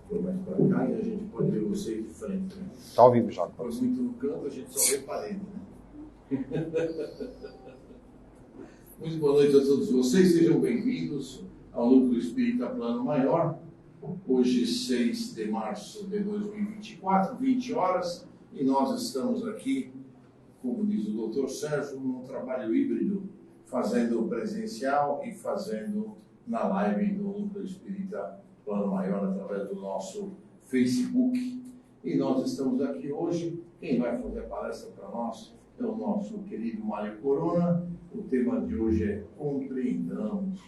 Foi mais para cá e a gente pode ver vocês de frente. Né? Está ao vivo já. Foi muito no canto, a gente só vê parede. Né? Muito boa noite a todos vocês, sejam bem-vindos ao Núcleo Espírita Plano Maior. Hoje, 6 de março de 2024, 20 horas, e nós estamos aqui, como diz o Dr. Sérgio, num trabalho híbrido, fazendo presencial e fazendo na live do Núcleo Espírita Plano Maior, através do nosso Facebook. E nós estamos aqui hoje, quem vai fazer a palestra para nós é o nosso querido Mário Corona. O tema de hoje é Compreendamos.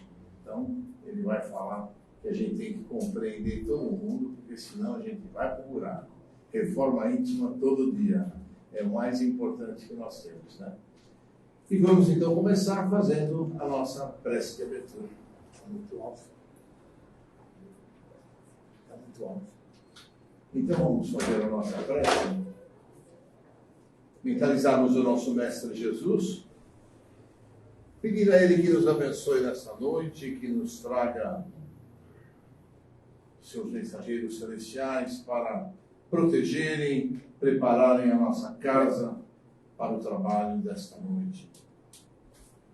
Então, ele vai falar que a gente tem que compreender todo mundo, porque senão a gente vai para o buraco. Reforma íntima todo dia é o mais importante que nós temos, né? E vamos então começar fazendo a nossa prece de abertura. Está muito alto. Está muito alto. Então vamos fazer a nossa prece. Mentalizarmos o nosso Mestre Jesus. Pedir a Ele que nos abençoe nesta noite, que nos traga seus mensageiros celestiais para protegerem, prepararem a nossa casa para o trabalho desta noite.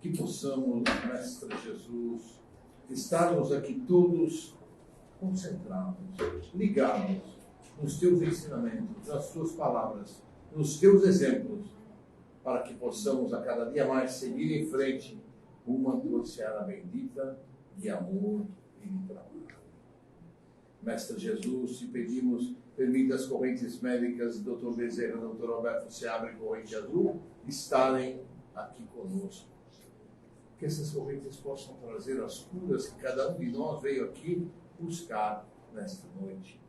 Que possamos, Mestre Jesus, estarmos aqui todos concentrados, ligados nos teus ensinamentos, nas tuas palavras, nos teus exemplos, para que possamos a cada dia mais seguir em frente uma tua seara bendita de amor e de trabalho. Mestre Jesus, te pedimos, permita as correntes médicas do Dr. Bezerra, do Dr. Alberto Seabra e Corrente Azul estarem aqui conosco. Que essas correntes possam trazer as curas que cada um de nós veio aqui buscar nesta noite.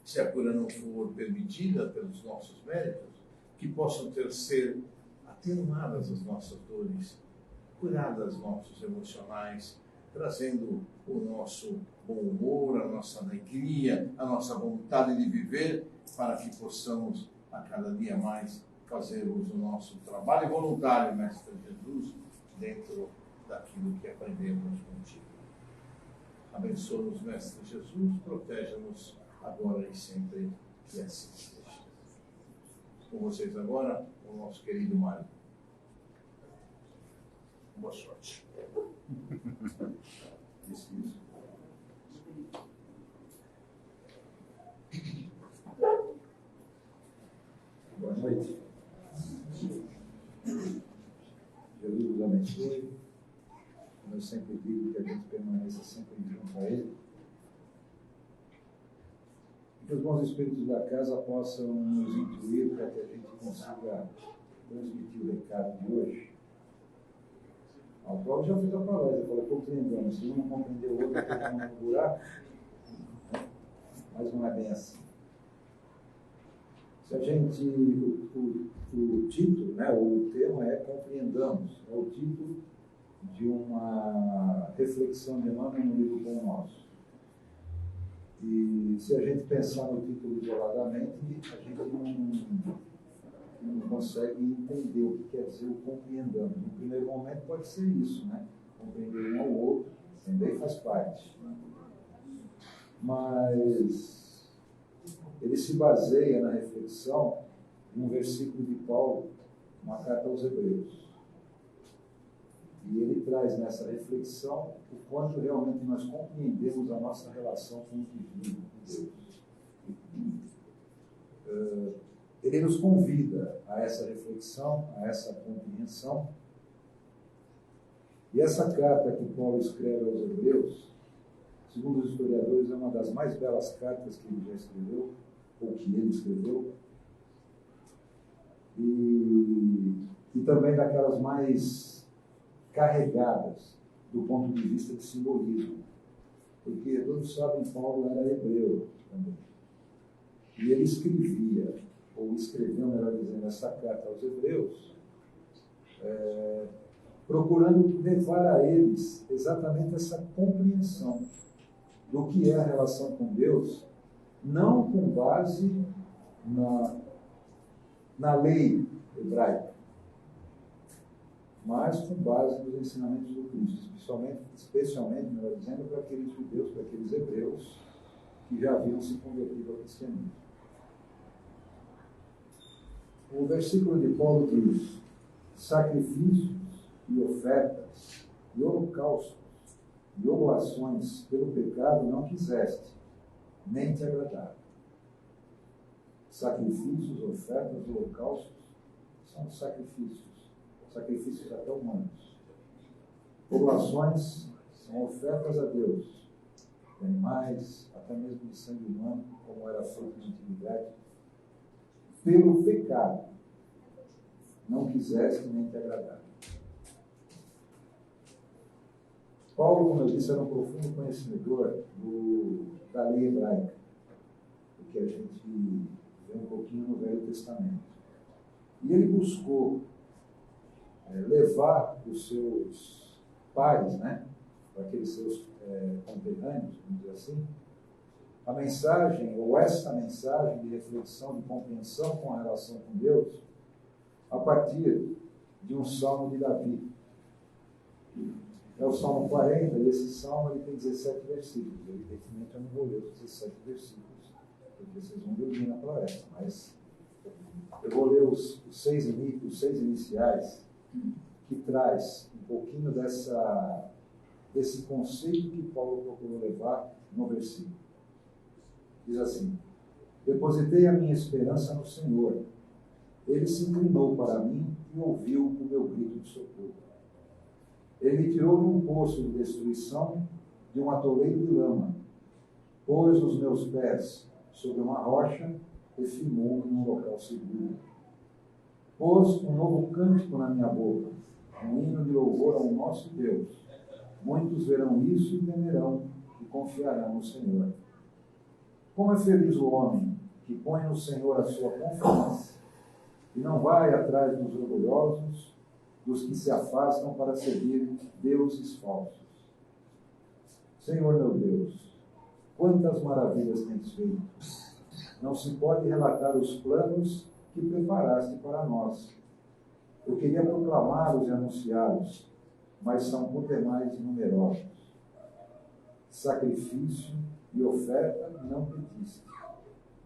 Se a cura não for permitida pelos nossos médicos, que possam ser atenuadas as nossas dores, curadas nossos emocionais, trazendo o nosso bom humor, a nossa alegria, a nossa vontade de viver, para que possamos a cada dia mais fazermos o nosso trabalho voluntário, Mestre Jesus, dentro daquilo que aprendemos contigo. Abençoa-nos, Mestre Jesus, proteja-nos agora e sempre, e assim seja. Com vocês agora, o nosso querido Mário. Boa sorte. Isso. Boa noite. Jesus nos abençoe. Como eu sempre digo, que a gente permaneça sempre junto a Ele. Que os bons espíritos da casa possam nos intuir para que a gente consiga transmitir o recado de hoje. O Paulo já fez a palestra, falou, compreendendo, se um não compreendeu o outro, está no buraco. Mas não é bem assim. Se a gente, o título, né, o tema é Compreendamos, é o título de uma reflexão de Emmanuel no livro Pão Nosso. E se a gente pensar no título isoladamente, a gente não consegue entender o que quer dizer o compreendamos. No primeiro momento pode ser isso, né? Compreender um ao outro, também faz parte. Mas ele se baseia na reflexão em um versículo de Paulo, uma carta aos Hebreus. E ele traz nessa reflexão o quanto realmente nós compreendemos a nossa relação com o divino, com Deus. Ele nos convida a essa reflexão, a essa compreensão. E essa carta que Paulo escreve aos Hebreus, segundo os historiadores, é uma das mais belas cartas que ele já escreveu, ou que ele escreveu. E também daquelas mais carregadas do ponto de vista de simbolismo. Porque todos sabem que Paulo era hebreu também. E ele escrevia, ou escreveu, melhor dizendo, essa carta aos Hebreus, procurando levar a eles exatamente essa compreensão do que é a relação com Deus, não com base na lei hebraica, mas com base nos ensinamentos do Cristo, especialmente melhor dizendo, para aqueles judeus, para aqueles hebreus que já haviam se convertido ao cristianismo. O versículo de Paulo diz: sacrifícios e ofertas e holocaustos e oblações pelo pecado não quiseste, nem te agradaram. Sacrifícios, ofertas, holocaustos são sacrifícios até humanos. Oblações são ofertas a Deus, de animais, até mesmo de sangue humano, como era feito na antiguidade. Pelo pecado não quiseste nem te agradaram. Paulo, como eu disse, era um profundo conhecedor da lei hebraica, o que a gente vê um pouquinho no Velho Testamento. E ele buscou levar os seus pares, aqueles seus conterrâneos, vamos dizer assim, a mensagem, ou essa mensagem de reflexão, de compreensão com a relação com Deus, a partir de um salmo de Davi. É o Salmo 40, e esse salmo ele tem 17 versículos. Evidentemente eu não vou ler os 17 versículos, porque vocês vão dormir na floresta, mas eu vou ler os seis iniciais, que traz um pouquinho desse conceito que Paulo procurou levar no versículo. Diz assim: depositei a minha esperança no Senhor. Ele se inclinou para mim e ouviu o meu grito de socorro. Ele me tirou de um poço de destruição, de um atoleiro de lama. Pôs os meus pés sobre uma rocha e firmou-me num local seguro. Pôs um novo cântico na minha boca, um hino de louvor ao nosso Deus. Muitos verão isso e temerão e confiarão no Senhor. Como é feliz o homem que põe no Senhor a sua confiança e não vai atrás dos orgulhosos, dos que se afastam para seguir deuses falsos. Senhor meu Deus, quantas maravilhas tens feito! Não se pode relatar os planos que preparaste para nós. Eu queria proclamá-los e anunciá-los, mas são por demais numerosos. Sacrifício e oferta não pediste,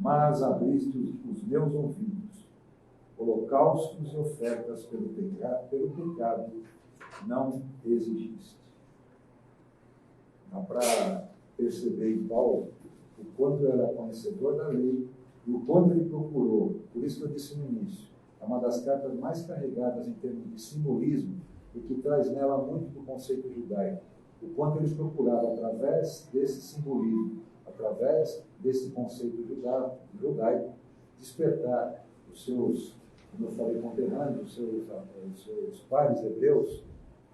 mas abriste os meus ouvidos. Holocaustos e ofertas pelo pecado não exigiste. Dá para perceber em Paulo o quanto ele era conhecedor da lei e o quanto ele procurou. Por isso que eu disse no início, é uma das cartas mais carregadas em termos de simbolismo e que traz nela muito do conceito judaico. O quanto eles procuravam, através desse simbolismo, através desse conceito judaico, despertar os seus, como eu falei, conterrâneos, os seus pares hebreus,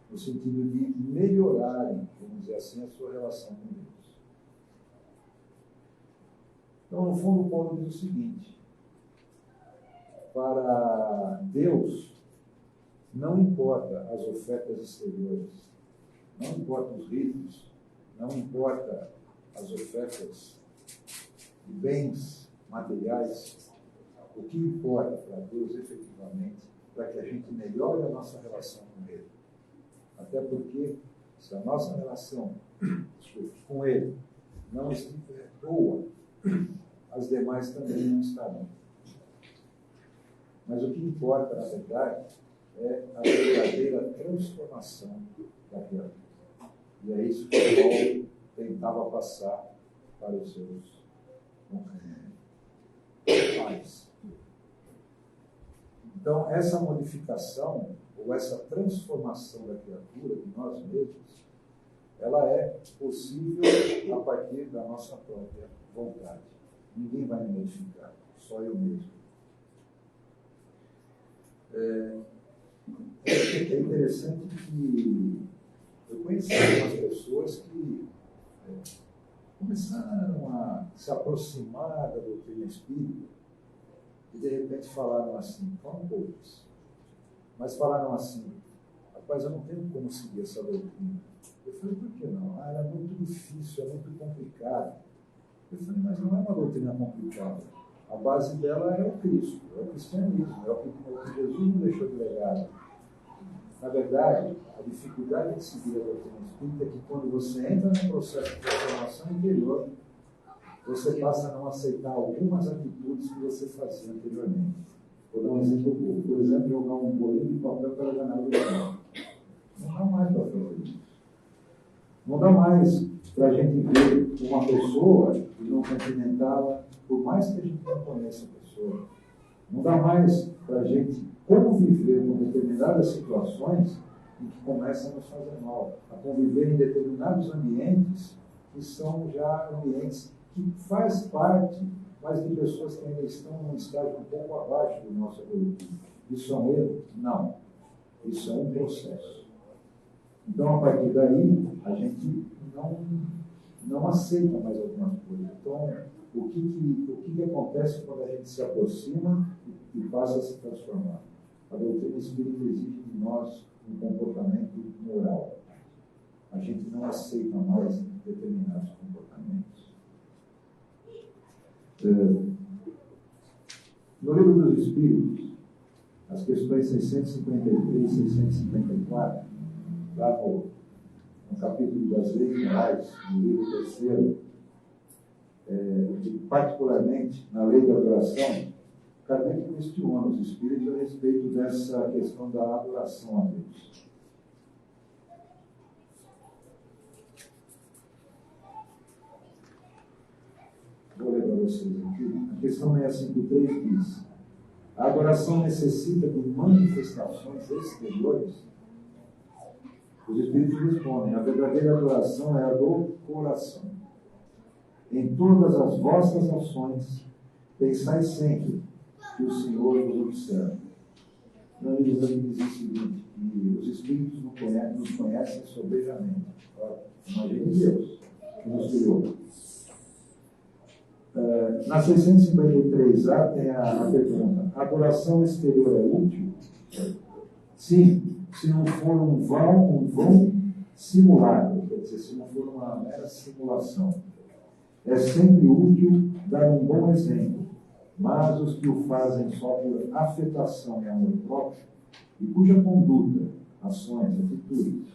no sentido de melhorarem, vamos dizer assim, a sua relação com Deus. Então, no fundo, Paulo diz o seguinte: para Deus, não importa as ofertas exteriores, não importa os ritos, não importa as ofertas de bens materiais. O que importa para Deus, efetivamente, para que a gente melhore a nossa relação com Ele. Até porque, se a nossa relação com Ele não estiver boa, as demais também não estarão. Mas o que importa, na verdade, é a verdadeira transformação da criatura. E é isso que Paulo tentava passar para os seus pais. Então, essa modificação, ou essa transformação da criatura, de nós mesmos, ela é possível a partir da nossa própria vontade. Ninguém vai me modificar, só eu mesmo. É interessante que eu conheci algumas pessoas que começaram a se aproximar da doutrina espírita e de repente falaram assim, foram poucos, mas falaram assim: rapaz, eu não tenho como seguir essa doutrina. Eu falei: por que não? Ela é muito difícil, é muito complicada. Eu falei: mas não é uma doutrina complicada. A base dela é o Cristo, é o cristianismo, é o que Jesus nos deixou de legado. Na verdade, a dificuldade de seguir a doutrina espírita é que quando você entra num processo de transformação interior, você passa a não aceitar algumas atitudes que você fazia anteriormente. Vou dar um exemplo bobo. Por exemplo, jogar um bolinho de papel pela janela do carro. Não dá mais para fazer isso. Não dá mais para a gente ver uma pessoa e não cumprimentá-la, por mais que a gente não conheça a pessoa. Não dá mais para a gente conviver com determinadas situações em que começam a nos fazer mal. A conviver em determinados ambientes que são já ambientes que faz parte, mas de pessoas que ainda estão num estágio um pouco abaixo do nosso evolutivo. Isso é um erro? Não. Isso é um processo. Então, a partir daí, a gente não aceita mais algumas coisas. Então, o que acontece quando a gente se aproxima e passa a se transformar? A doutrina espírita exige de nós um comportamento moral. A gente não aceita mais determinados comportamentos. No Livro dos Espíritos, as questões 653 e 654, lá no capítulo das leis morais, no livro 3º, particularmente na lei da adoração, Kardec questiona os espíritos a respeito dessa questão da adoração a Deus. Vou ler para vocês aqui. A questão 653 diz: a adoração necessita de manifestações exteriores? Os espíritos respondem: a verdadeira adoração é a do coração. Em todas as vossas ações, pensai sempre que o Senhor vos observa. Não lhes diz o seguinte: que os espíritos nos conhecem sobejamente. Imagine Deus que nos criou. Na 653A tem a pergunta: a adoração exterior é útil? Sim, se não for um vão simulacro, quer dizer, se não for uma mera simulação. É sempre útil dar um bom exemplo, mas os que o fazem só por afetação e amor próprio, e cuja conduta, ações, atitudes,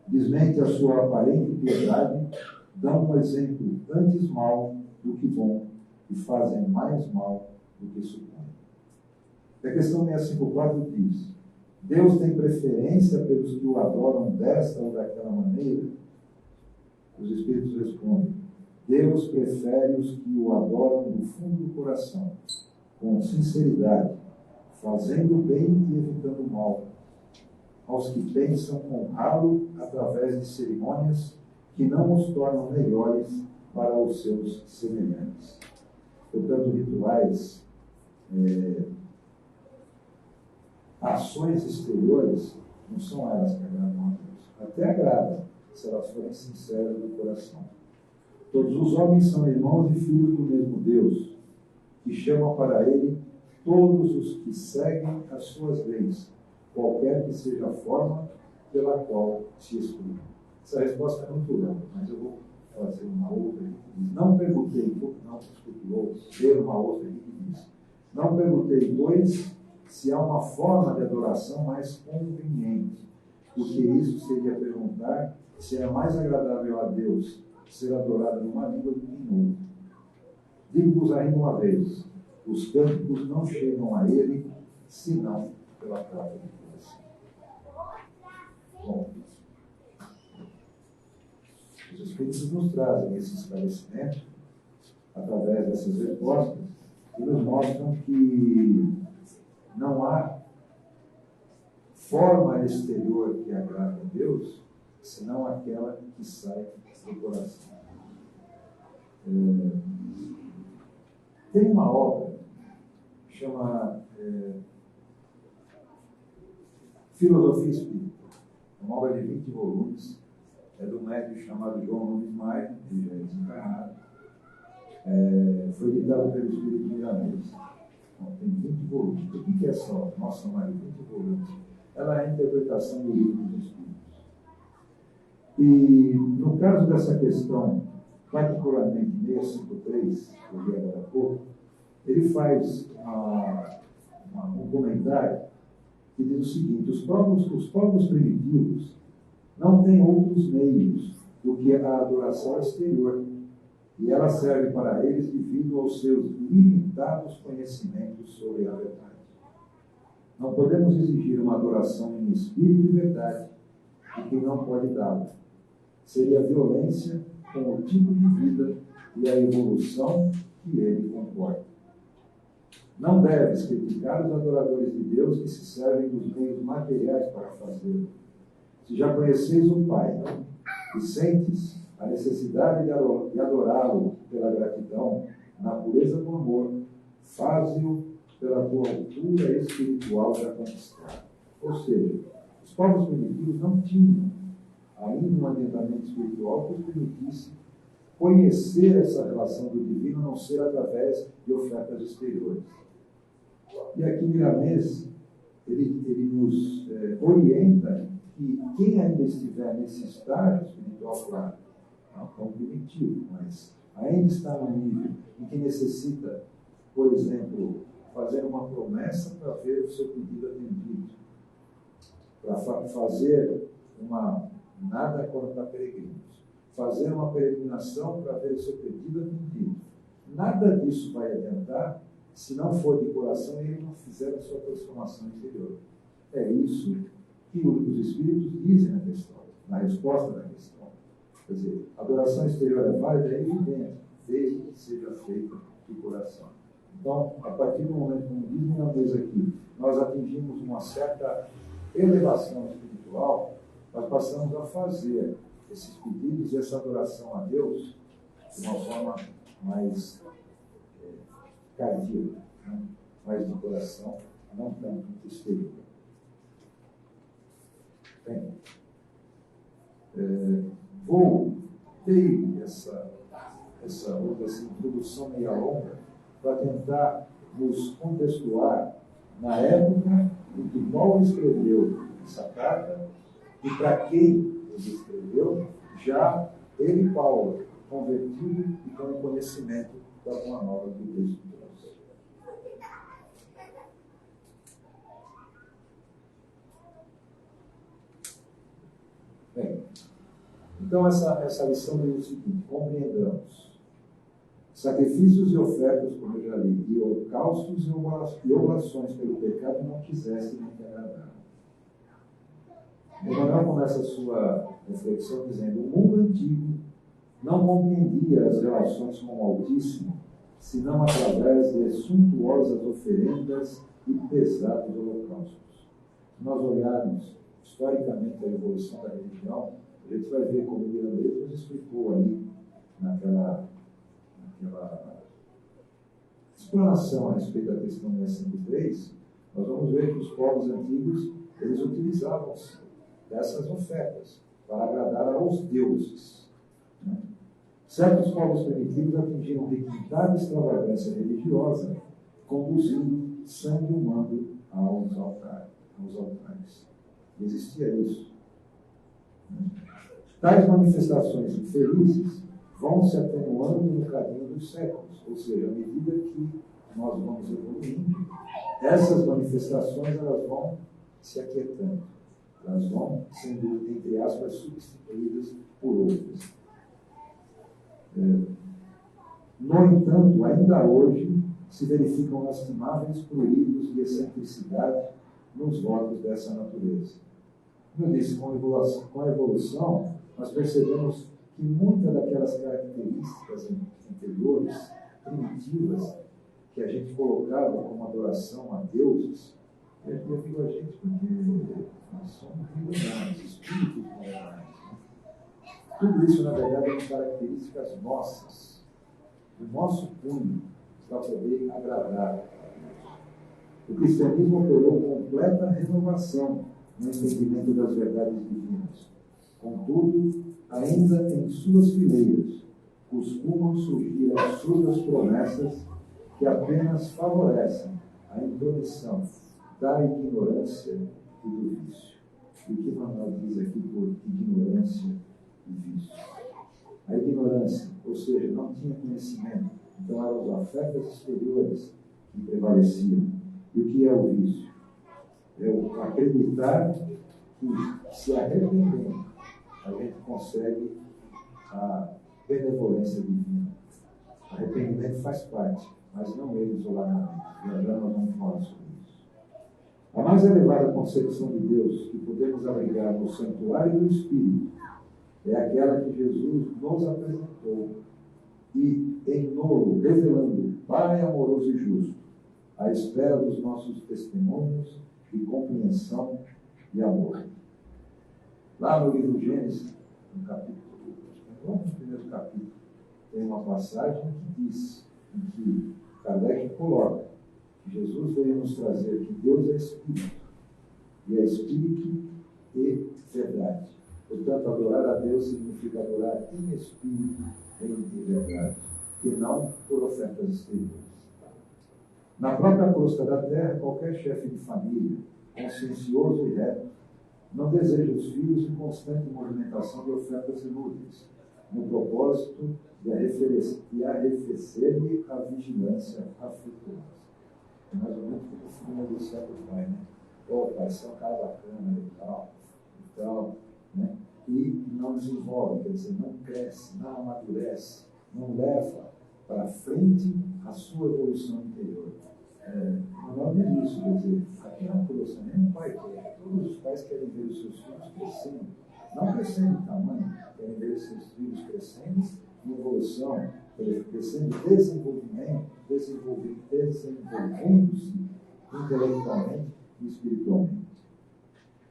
desmente a sua aparente piedade, dão um exemplo antes mau do que bom, e fazem mais mal do que supõem. A questão 654 diz: Deus tem preferência pelos que o adoram desta ou daquela maneira? Os espíritos respondem: Deus prefere os que o adoram do fundo do coração, com sinceridade, fazendo o bem e evitando o mal, aos que pensam honrá-lo através de cerimônias que não os tornam melhores para os seus semelhantes. Portanto, rituais, ações exteriores, não são elas que agradam a Deus. Até agrada, se elas forem sinceras do coração. Todos os homens são irmãos e filhos do mesmo Deus, que chama para ele todos os que seguem as suas leis, qualquer que seja a forma pela qual se exprime. Essa resposta é muito longa, mas eu vou fazer uma outra que diz: não perguntei, não, desculpe, vou ler uma outra que diz: não perguntei, pois, se há uma forma de adoração mais conveniente, porque isso seria perguntar se é mais agradável a Deus ser adorado numa língua do que em outra. Digo-vos ainda uma vez: os cânticos não chegam a ele, senão pela prata do coração. Bom, os Espíritos nos trazem esse esclarecimento através dessas respostas e nos mostram que não há forma exterior que agrade a Deus, senão aquela que sai do coração. Tem uma obra que chama Filosofia Espírita, uma obra de 20 volumes, é do médium chamado João Nunes Maia, ele já é desencarnado, foi editado pelo Espírito Milanês. Tem 20 volumes. O que é essa obra? Nossa, mais de 20 volumes. Ela é a interpretação do livro dos Espíritos. E, no caso dessa questão, particularmente 653, que eu li agora há pouco, ele faz um comentário que diz o seguinte: os povos primitivos não têm outros meios do que a adoração exterior, e ela serve para eles devido aos seus limitados conhecimentos sobre a verdade. Não podemos exigir uma adoração em espírito e verdade de quem não pode dá-la. Seria violência com o tipo de vida e a evolução que ele comporta. Não deves criticar os adoradores de Deus que se servem dos meios materiais para fazê-lo. Se já conheceis o Pai e sentes a necessidade de adorá-lo pela gratidão, na pureza do amor, faze-o pela tua altura espiritual já conquistada. Ou seja, os povos primitivos não tinham ainda um adiantamento espiritual que os permitisse conhecer essa relação do divino, a não ser através de ofertas exteriores. E aqui Miramês, ele nos orienta que quem ainda estiver nesse estágio espiritual, claro, não tão primitivo, mas ainda está no nível em que necessita, por exemplo, fazer uma promessa para ver o seu pedido atendido, para fazer nada contra peregrinos, fazer uma peregrinação para ver o seu pedido atendido. Nada disso vai adiantar se não for de coração e ele não fizer a sua transformação interior. É isso que os Espíritos dizem na questão, na resposta da questão. Quer dizer, a adoração exterior é válida, é evidente, desde que seja feita de coração. Então, a partir do momento, como diz minha vez aqui, nós atingimos uma certa elevação espiritual, nós passamos a fazer esses pedidos e essa adoração a Deus de uma forma mais cardíaca, né? Mais de coração, não tanto exterior. Bem, vou ter essa introdução meia longa para tentar nos contextuar na época em que Paulo escreveu essa carta e para quem ele escreveu, já ele, Paulo, convertido e com o conhecimento da boa nova que Cristo trouxe. Bem, então essa lição diz o seguinte: compreendamos. Sacrifícios e ofertas, como eu já li, e holocaustos e oblações pelo pecado não quisessem nem te agradaram. Emmanuel começa a sua reflexão dizendo: o mundo antigo não compreendia as relações com o Altíssimo, senão através de suntuosas oferendas e pesados holocaustos. Se nós olharmos historicamente a evolução da religião, a gente vai ver como Miramês nos explicou ali naquela explanação a respeito da questão 603, nós vamos ver que os povos antigos, eles utilizavam-se dessas ofertas para agradar aos deuses. Né? Certos povos primitivos atingiram requintada extravagância religiosa, conduzindo sangue humano aos altares. Existia isso. Né? Tais manifestações infelizes vão se atenuando no caminho dos séculos, ou seja, à medida que nós vamos evoluindo, essas manifestações elas vão se aquietando, elas vão sendo, entre aspas, substituídas por outras. No entanto, ainda hoje se verificam lastimáveis pruídos de excentricidade nos votos dessa natureza. Como eu disse, com a evolução, nós percebemos que muitas daquelas características anteriores, primitivas, que a gente colocava como adoração a deuses, perderam a gente porque nós somos milenares, espíritos milenares. Né? Tudo isso, na verdade, são características nossas, do nosso punho, para poder agradar a Deus. O cristianismo operou completa renovação no entendimento das verdades divinas. Contudo, ainda em suas fileiras, costumam surgir absurdas promessas que apenas favorecem a intromissão da ignorância e do vício. E o que Manuel diz aqui por ignorância e vício? A ignorância, ou seja, não tinha conhecimento, então eram as ofertas exteriores que prevaleciam. E o que é o vício? É o acreditar que, se arrependendo, a gente consegue a benevolência divina. Arrependimento faz parte, mas não ele isoladamente. E agora nós vamos falar sobre isso. A mais elevada concepção de Deus que podemos abrigar no santuário do Espírito é aquela que Jesus nos apresentou e em nolo revelando Pai amoroso e justo, à espera dos nossos testemunhos de compreensão e amor. Lá no livro Gênesis, no capítulo, no primeiro capítulo, tem uma passagem que diz, em que Kardec coloca que Jesus veio nos trazer que Deus é Espírito, e é Espírito e verdade. Portanto, adorar a Deus significa adorar em Espírito e em verdade, e não por ofertas exteriores. Na própria crosta da terra, qualquer chefe de família, consciencioso e reto, não deseja os filhos em constante movimentação de ofertas inúteis, no propósito de arrefecer-lhe a vigilância afetuosa. É mais ou menos como o filho negocia com o pai, né? Pô, pai, você é um cara bacana e tal, né? E não desenvolve, quer dizer, não cresce, não amadurece, não leva para frente a sua evolução interior. O nome é isso, quer dizer, aqui na evolução, nem um pai quer, todos os pais querem ver os seus filhos crescendo, não crescendo em tamanho, querem ver os seus filhos crescendo em evolução, crescendo em desenvolvendo-se intelectualmente e espiritualmente.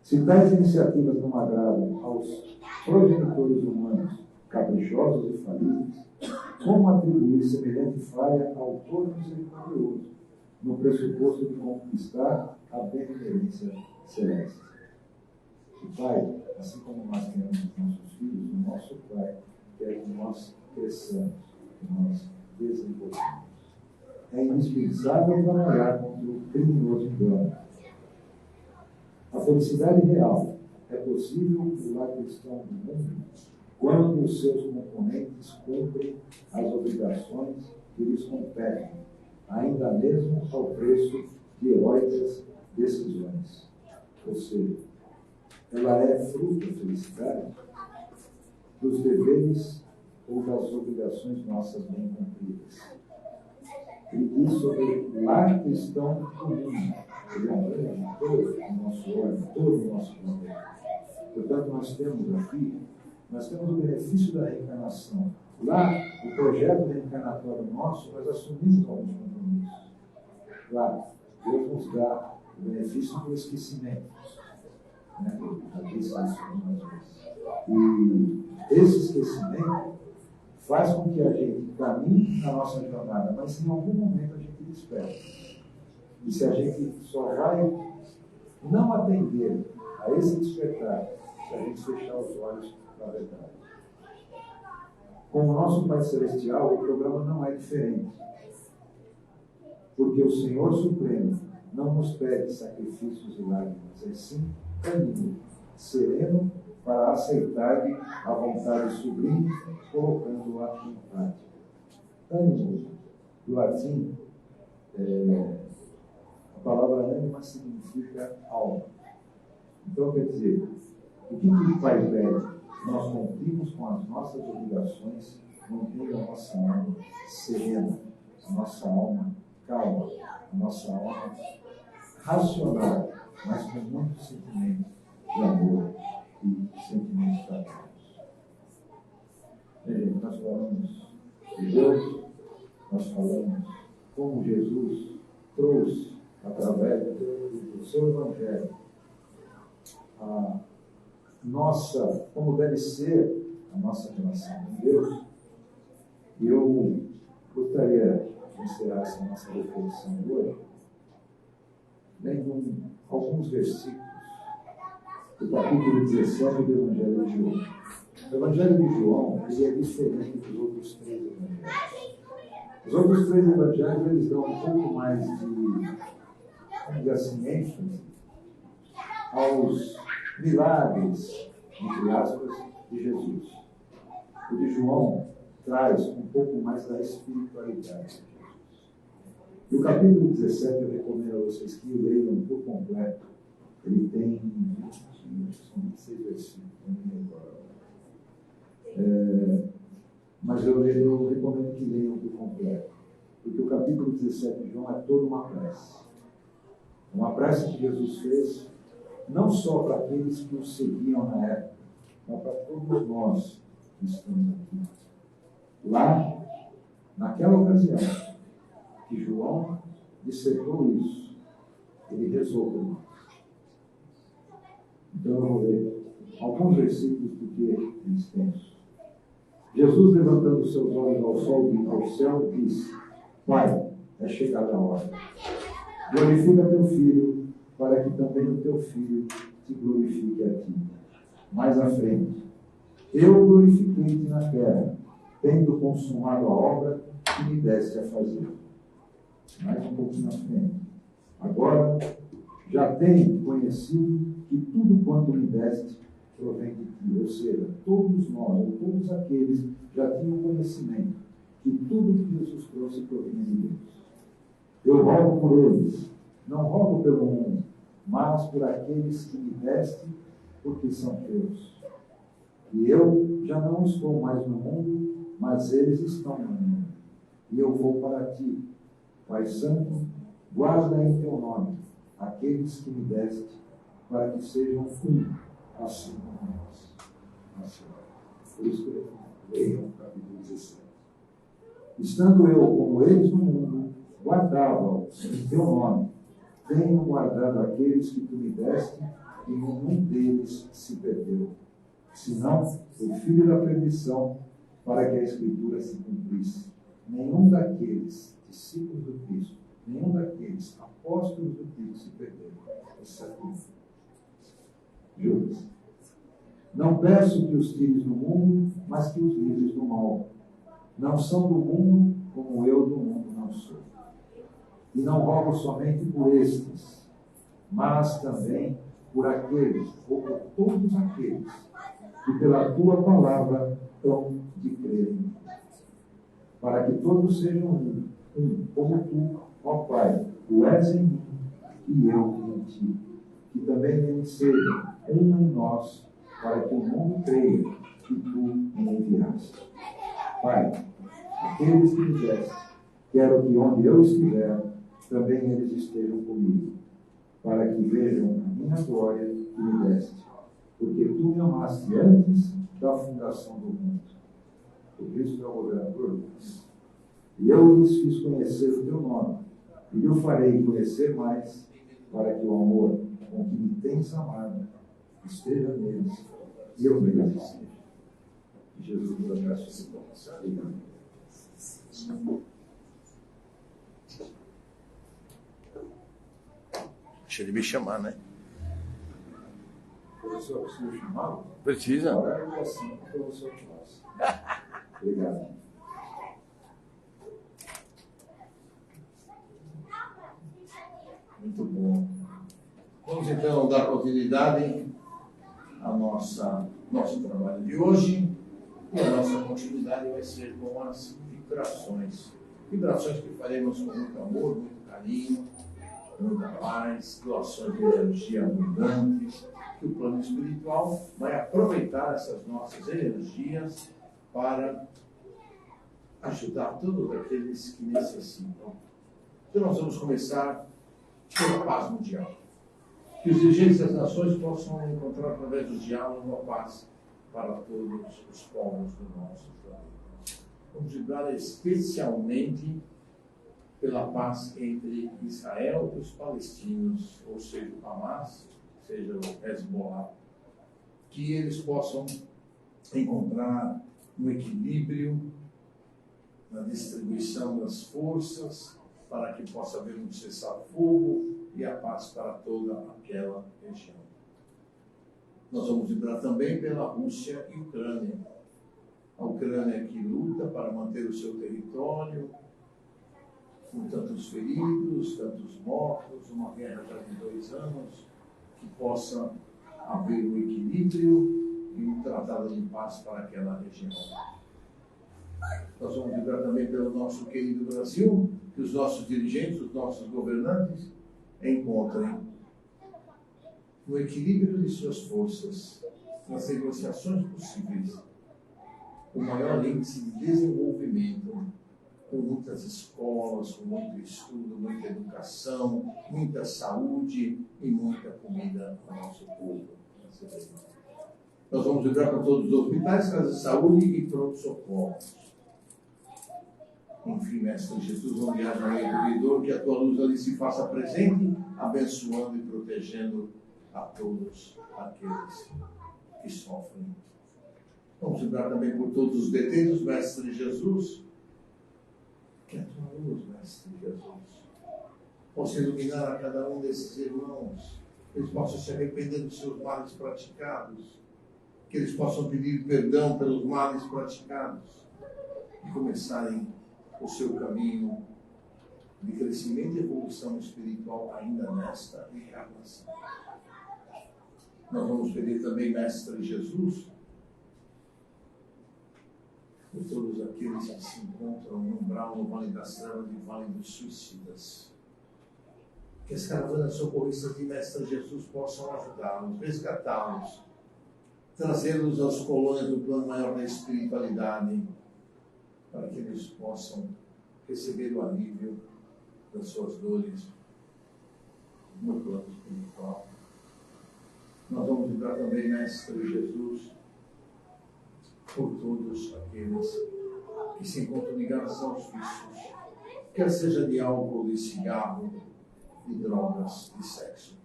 Se tais iniciativas não agradam aos progenitores humanos, caprichosos e falíveis, como atribuir semelhante falha ao Todo Misericordioso, no pressuposto de conquistar a benevolência celeste? O Pai, assim como nós temos os nossos filhos, o nosso Pai quer que nós cresçamos, que nós desenvolvamos. É indispensável trabalhar contra o criminoso engano. A felicidade real é possível no lar cristão do mundo quando os seus componentes cumprem as obrigações que lhes competem, ainda mesmo ao preço de heróicas decisões. Ou seja, ela é fruto da felicidade dos deveres ou das obrigações nossas bem cumpridas. Ele diz sobre o lar cristão comum. Ele abrange todo o nosso órgão, todo o nosso poder. Portanto, nós temos o benefício da reencarnação. Lá, o projeto reencarnatório nosso, nós assumimos alguns compromissos. Claro, Deus nos dá o benefício do esquecimento. Né? Já disse isso algumas vezes. E esse esquecimento faz com que a gente caminhe na nossa jornada, mas em algum momento a gente desperta. E se a gente só vai não atender a esse despertar, se a gente fechar os olhos para a verdade. Com o nosso Pai Celestial, o programa não é diferente. Porque o Senhor Supremo não nos pede sacrifícios e lágrimas, é sim ânimo, sereno, para aceitar-lhe a vontade sublime, colocando-a em prática. Ânimo, do latim, a palavra ânima significa alma. Então, quer dizer, o que o Pai pede? Nós cumprimos com as nossas obrigações, mantendo a nossa alma serena, a nossa alma calma, a nossa alma racional, mas com muito sentimento de amor e sentimentos fraternos. Nós falamos de Deus, nós falamos como Jesus trouxe, através do seu Evangelho, como deve ser a nossa relação com Deus. E eu gostaria de encerrar essa nossa reflexão hoje, lendo alguns versículos do capítulo 17 do Evangelho de João. O Evangelho de João ele é diferente dos outros 3 evangelhos. Os outros 3 evangelhos eles dão um pouco mais de, vamos dizer assim, ênfase aos milagres, entre aspas, de Jesus. O de João traz um pouco mais da espiritualidade de Jesus. E o capítulo 17 eu recomendo a vocês que o leiam por completo. Ele tem 26 versículos, não me recordo. mas eu recomendo que leiam por completo, porque o capítulo 17 de João é toda uma prece. Uma prece que Jesus fez, não só para aqueles que o seguiam na época, mas para todos nós que estamos aqui. Lá, naquela ocasião, que João dissertou isso, ele rezou por nós. Então eu vou ler alguns versículos porque é extenso. Jesus, levantando seus olhos ao sol e ao céu, disse: Pai, é chegada a hora. Glorifica teu Filho, para que também o teu Filho te glorifique a ti. Mais à frente. Eu glorifiquei-te na terra, tendo consumado a obra que me deste a fazer. Mais um pouquinho na frente. Agora, já tenho conhecido que tudo quanto me deste provém de ti. Ou seja, todos nós, ou todos aqueles, já tinham conhecimento que tudo que Jesus trouxe provinha de Deus. Eu rogo por eles, não rogo pelo mundo, mas por aqueles que me deste, porque são teus. E eu já não estou mais no mundo, mas eles estão no mundo. E eu vou para ti. Pai Santo, guarda em teu nome aqueles que me deste, para que sejam um, assim como nós. Assim. Por isso que leiam o capítulo 17. Estando eu como eles no mundo, guardava-os em teu nome. Tenho guardado aqueles que tu me deste, e nenhum deles se perdeu. Senão, o filho da perdição, para que a Escritura se cumprisse. Nenhum daqueles discípulos do Cristo, nenhum daqueles apóstolos do Cristo se perdeu, exceto Judas. Não peço que os tires do mundo, mas que os livres do mal. Não são do mundo, como eu do mundo não sou. E não rogo somente por estes, mas também por aqueles, ou por todos aqueles, que pela tua palavra hão de crer em mim. Para que todos sejam um, como tu, ó Pai, tu és em mim e eu em ti. Que também eles sejam um em nós, para que o mundo creia que tu me enviaste. Pai, aqueles que me deste, quero que onde eu estiver, também eles estejam comigo, para que vejam a minha glória que me deste, porque tu me amaste antes da fundação do mundo. O Cristo é o governador do mundo. E eu lhes fiz conhecer o teu nome, e eu farei conhecer mais, para que o amor com que me tens amado esteja neles, e eu neles esteja. Jesus nos abraça e nos abençoe. Deixa ele me chamar, né? Professor, preciso chamá-lo? Precisa. Agora eu assim que o professor faz. Obrigado. Muito bom. Vamos então dar continuidade ao nosso trabalho de hoje. E a nossa continuidade vai ser com as vibrações. Vibrações que faremos com muito amor, muito carinho, muita paz, doações de energia abundante, que o plano espiritual vai aproveitar essas nossas energias para ajudar todos aqueles que necessitam. Então nós vamos começar pela paz mundial. Que os dirigentes das nações possam encontrar através do diálogo a paz para todos os povos do nosso planeta. Vamos vibrar especialmente pela paz entre Israel e os palestinos, ou seja, o Hamas, seja o Hezbollah, que eles possam encontrar um equilíbrio na distribuição das forças, para que possa haver um cessar-fogo e a paz para toda aquela região. Nós vamos vibrar também pela Rússia e Ucrânia. A Ucrânia que luta para manter o seu território, com tantos feridos, tantos mortos, uma guerra já de 2 anos, que possa haver um equilíbrio e um tratado de paz para aquela região. Nós vamos vibrar também pelo nosso querido Brasil, que os nossos dirigentes, os nossos governantes, encontrem no equilíbrio de suas forças, nas negociações possíveis, o maior índice de desenvolvimento, com muitas escolas, com muito estudo, muita educação, muita saúde e muita comida para o nosso povo brasileiro. Nós vamos lembrar para todos os hospitais, casas de saúde e pronto-socorros. Enfim, Mestre Jesus, onde haja um empreendedor, que a tua luz ali se faça presente, abençoando e protegendo a todos aqueles que sofrem. Vamos lembrar também por todos os detentos, Mestre Jesus, que a tua luz, Mestre Jesus, possa iluminar a cada um desses irmãos, que eles possam se arrepender dos seus males praticados, que eles possam pedir perdão pelos males praticados e começarem o seu caminho de crescimento e evolução espiritual ainda nesta encarnação. Nós vamos pedir também, Mestre Jesus, por todos aqueles que se encontram no umbral, no Vale das Trevas e Vale dos Suicidas. Que as caravanas socorristas de Mestre Jesus possam ajudá-los, resgatá-los, trazê-los às colônias do plano maior da espiritualidade, para que eles possam receber o alívio das suas dores no plano espiritual. Nós vamos lembrar também, Mestre Jesus, por todos aqueles que se encontram ligados aos vícios, quer seja de álcool, de cigarro, de drogas, de sexo.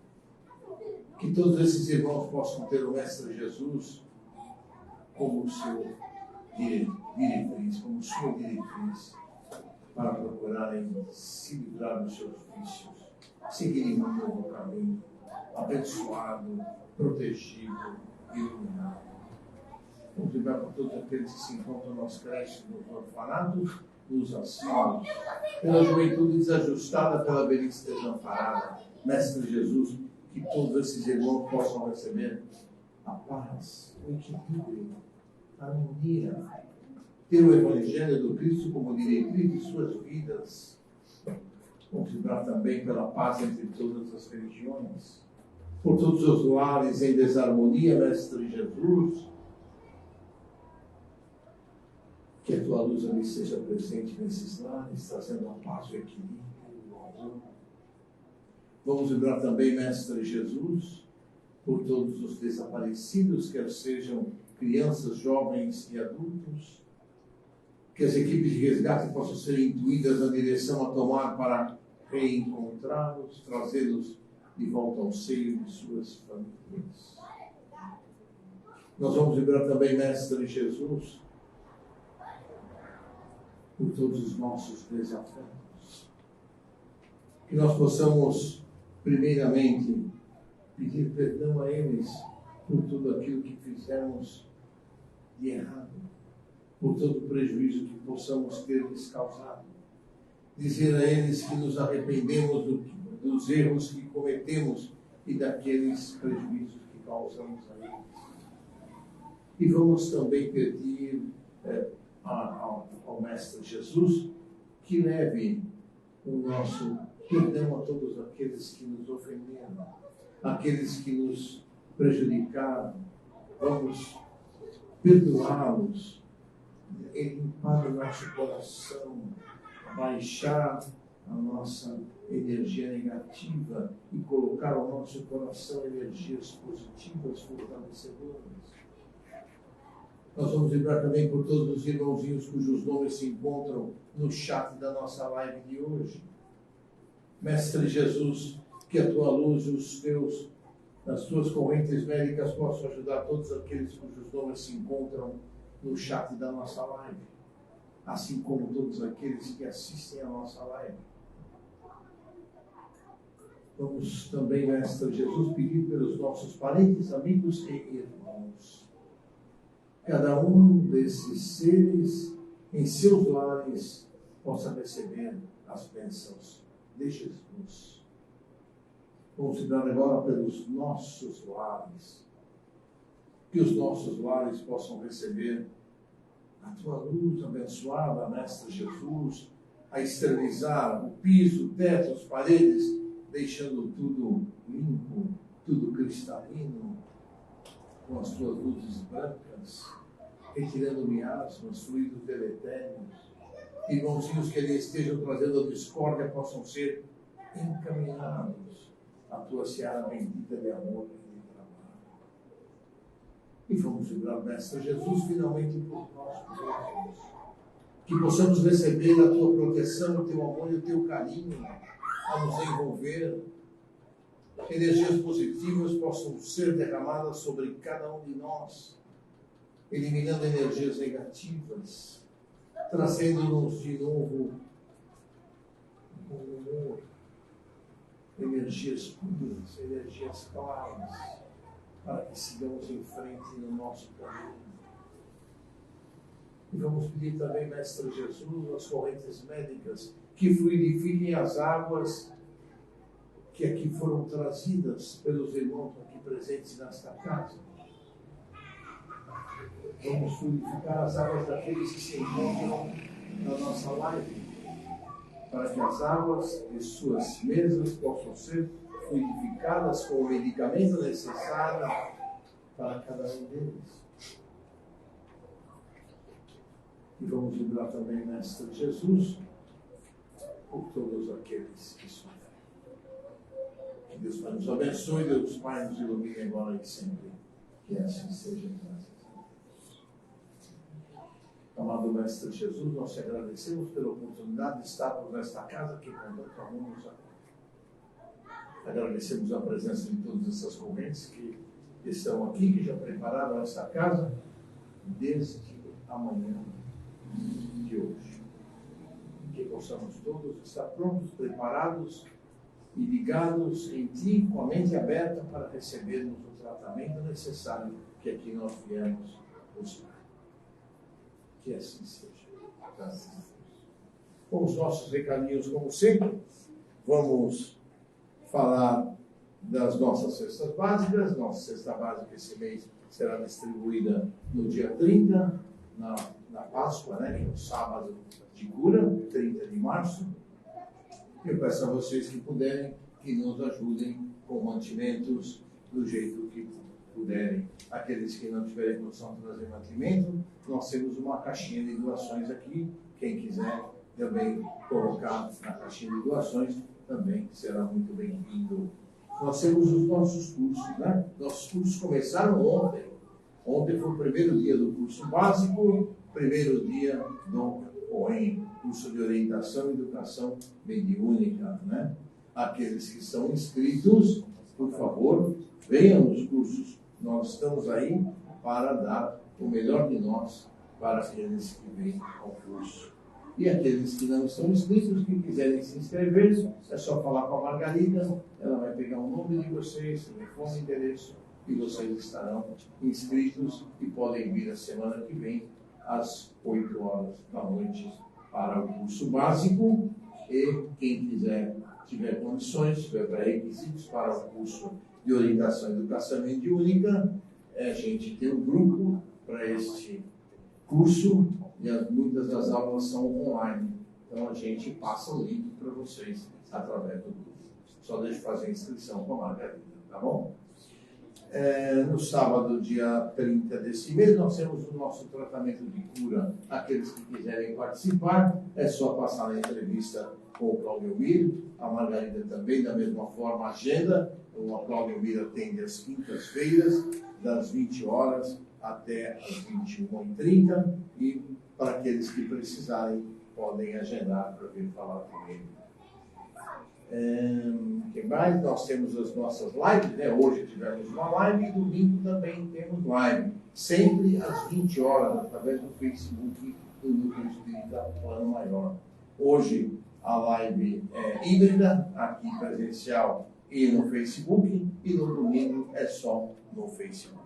Que todos esses irmãos possam ter o Mestre Jesus como seu diretriz, como sua diretriz, para procurarem se livrar dos seus vícios, seguirem um novo caminho, abençoado, protegido, iluminado. Vamos lembrar para todos aqueles que se encontram nas creches, nos orfanatos, nos asilos, pela juventude desajustada, pela velhice desamparada. Mestre Jesus, que todos esses irmãos possam receber a paz, o equilíbrio, a harmonia, ter o Evangelho do Cristo como diretriz de suas vidas. Vamos lembrar também pela paz entre todas as religiões, por todos os lares em desarmonia, Mestre Jesus, que a tua luz ali seja presente nesses lares, trazendo a paz, o equilíbrio, o amor. Vamos lembrar também, Mestre Jesus, por todos os desaparecidos, quer sejam crianças, jovens e adultos, que as equipes de resgate possam ser intuídas na direção a tomar para reencontrá-los, trazê-los de volta ao seio de suas famílias. Nós vamos lembrar também, Mestre Jesus, por todos os nossos desafetos. Que nós possamos, primeiramente, pedir perdão a eles por tudo aquilo que fizemos de errado, por todo o prejuízo que possamos ter lhes causado. Dizer a eles que nos arrependemos dos erros que cometemos e daqueles prejuízos que causamos a eles. E vamos também pedir ao Mestre Jesus que leve o nosso perdão a todos aqueles que nos ofenderam, aqueles que nos prejudicaram. Vamos perdoá-los, limpar o nosso coração, baixar a nossa energia negativa e colocar ao nosso coração energias positivas, fortalecedoras. Nós vamos lembrar também por todos os irmãozinhos cujos nomes se encontram no chat da nossa live de hoje. Mestre Jesus, que a tua luz e as tuas correntes médicas possam ajudar todos aqueles cujos nomes se encontram no chat da nossa live, assim como todos aqueles que assistem a nossa live. Vamos também, Mestre Jesus, pedir pelos nossos parentes, amigos e irmãos. Cada um desses seres em seus lares possa receber as bênçãos de Jesus. Vamos lembrar agora pelos nossos lares, que os nossos lares possam receber a tua luz abençoada, Mestre Jesus, a esterilizar o piso, o teto, as paredes, deixando tudo limpo, tudo cristalino, com as tuas luzes brancas, retirando miasmas, fluidos deletérios. Irmãozinhos que ali estejam trazendo a discórdia possam ser encaminhados à tua seara bendita de amor e de trabalho. E vamos vibrar, Mestre Jesus, finalmente por nós mesmos. Que possamos receber a tua proteção, o teu amor e o teu carinho a nos envolver. Energias positivas possam ser derramadas sobre cada um de nós, eliminando energias negativas, trazendo-nos de novo bom humor, energias puras, energias claras, para que sigamos em frente no nosso caminho. E vamos pedir também, Mestre Jesus, as correntes médicas que fluidifiquem as águas que aqui foram trazidas pelos irmãos aqui presentes nesta casa. Vamos fluidificar as águas daqueles que se encontram na nossa live, para que as águas de suas mesas possam ser fluidificadas com o medicamento necessário para cada um deles. E vamos lembrar também, Mestre Jesus, por todos aqueles que sofrem. Que Deus Pai nos abençoe, Deus Pai nos ilumine agora e sempre. Que assim seja, graças a Deus. Amado Mestre Jesus, nós te agradecemos pela oportunidade de estarmos nesta casa que com tanto amor nos acolhe. Agradecemos a presença de todas essas correntes que estão aqui, que já prepararam esta casa desde amanhã de hoje. Que possamos todos estar prontos, preparados e ligados em Ti, com a mente aberta para recebermos o tratamento necessário que aqui nós viemos buscar. Que assim seja. Graças a Deus. Com os nossos recadinhos, como sempre, vamos falar das nossas cestas básicas. Nossa cesta básica esse mês será distribuída no dia 30, na Páscoa, né, que é o sábado de cura, 30 de março. Eu peço a vocês que puderem, que nos ajudem com mantimentos do jeito que puderem. Aqueles que não tiverem condição de trazer mantimento, nós temos uma caixinha de doações aqui. Quem quiser também colocar na caixinha de doações, também será muito bem-vindo. Nós temos os nossos cursos, né? Nossos cursos começaram ontem. Ontem foi o primeiro dia do curso básico, primeiro dia do OEM, curso de orientação e educação mediúnica, né? Aqueles que estão inscritos, por favor, venham nos cursos. Nós estamos aí para dar o melhor de nós para aqueles que vêm ao curso. E aqueles que não estão inscritos, que quiserem se inscrever, é só falar com a Margarida, ela vai pegar o nome de vocês, telefone, endereço, e vocês estarão inscritos e podem vir a semana que vem, às 8 horas da noite, para o curso básico. E quem quiser, tiver condições, tiver pré-requisitos para o curso de orientação e educação mediúnica, a gente tem um grupo para este curso e muitas das aulas são online. Então a gente passa o link para vocês através do grupo. Só deixe fazer a inscrição com a Margarida, tá bom? No sábado, dia 30 desse mês, nós temos o nosso tratamento de cura. Aqueles que quiserem participar, é só passar na entrevista com o Cláudio Mir. A Margarida também, da mesma forma, agenda. O Cláudio Mir atende às quintas-feiras, das 20 horas até às 21h30. E para aqueles que precisarem, podem agendar para vir falar com ele. Que mais? Nós temos as nossas lives, né? Hoje tivemos uma live e domingo também temos live. Sempre às 20 horas, através do Facebook do Núcleo Espírita Plano Maior. Hoje a live é híbrida, aqui presencial e no Facebook, e no domingo é só no Facebook.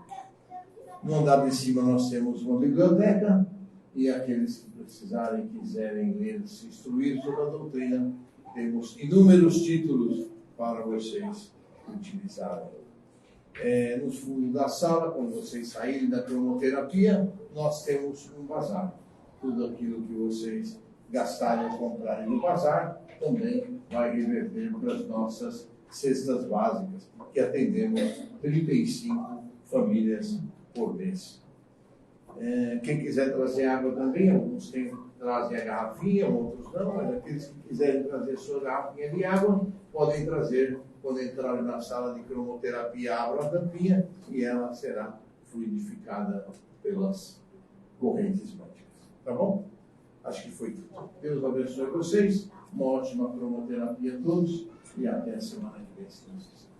No andar de cima nós temos uma biblioteca, e aqueles que precisarem, quiserem ler, se instruir sobre a doutrina, temos inúmeros títulos para vocês utilizarem. No fundo da sala, quando vocês saírem da cromoterapia, nós temos um bazar. Tudo aquilo que vocês gastarem ou comprarem no bazar também vai reverter para as nossas cestas básicas, que atendemos 35 famílias por mês. Quem quiser trazer água também, alguns trazem a garrafinha, outros não, mas aqueles que quiserem trazer sua garrafinha de água, podem trazer, quando entrarem na sala de cromoterapia, abram a tampinha e ela será fluidificada pelas correntes mágicas. Tá bom? Acho que foi tudo. Deus abençoe vocês, uma ótima cromoterapia a todos e até a semana que vem, se Deus quiser.